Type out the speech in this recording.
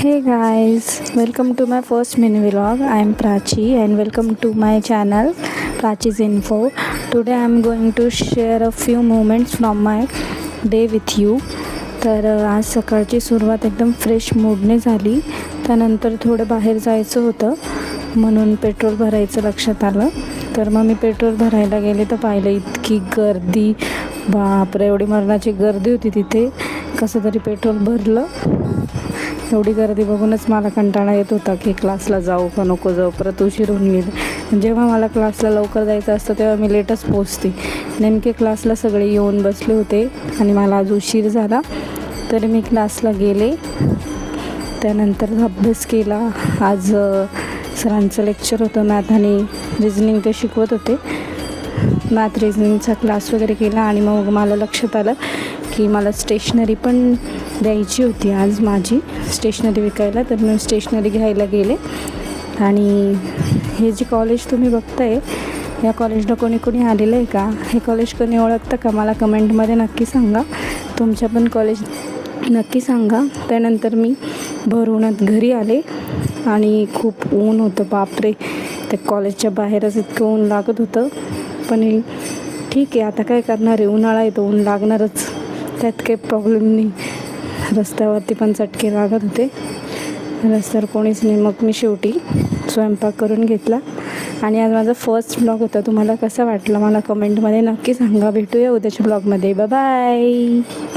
Hey guys, welcome to my first mini vlog. I am Prachi and welcome to my channel Prachi's Info. Today I am going to share a few moments from my day with you. तर आज सकाळची सुरुवात एकदम fresh मूडने झाली. त्यानंतर थोडं बाहेर जायचं होतं म्हणून पेट्रोल भरायचं लक्षात आलं. तर मग मी पेट्रोल भरायला गेले तर पाहिलं इतकी गर्दी, बापरे एवढी मरणाची गर्दी होती तिथे. कसं तरी पेट्रोल भरलं. एवढी गर्दी बघूनच मला कंटाळा येत होता की क्लासला जाऊ का नको जाऊ, परत उशीर होऊन गेले. जेव्हा मला क्लासला लवकर जायचं असतं तेव्हा मी लेटच पोचते. नेमके क्लासला सगळे येऊन बसले होते आणि मला आज उशीर झाला. तरी मी क्लासला गेले, त्यानंतर अभ्यास केला. आज सरांचं लेक्चर होतं, मॅथ आणि रिजनिंग ते शिकवत होते. मॅथ रिजनिंगचा क्लास वगैरे केला आणि मग मला लक्षात आलं की मला स्टेशनरी पण द्यायची होती आज, माझी स्टेशनरी विकायला. तर मी स्टेशनरी घ्यायला गेले. आणि हे जे कॉलेज तुम्ही बघताय, या कॉलेजला कोणी कोणी आलेलं आहे का? हे कॉलेज कोणी ओळखतं का? मला कमेंटमध्ये नक्की सांगा. तुमच्या पण कॉलेज नक्की सांगा. त्यानंतर मी भरूनच घरी आले आणि खूप ऊन होतं, बापरे. त्या कॉलेजच्या बाहेरच इतकं ऊन लागत होतं. पण ठीक आहे, आता काय करणार आहे, उन्हाळा आहे तो ऊन लागणारच, त्यात काही प्रॉब्लेम नाही. रस्त्यावरती पण चटके लागत होते, रस्त्यावर कोणीच नाही. मग मी शेवटी स्वयंपाक करून घेतला. आणि आज माझा फर्स्ट ब्लॉग होता. तुम्हाला कसा वाटला मला कमेंटमध्ये नक्की सांगा. भेटूया उद्याच्या ब्लॉगमध्ये. Bye bye.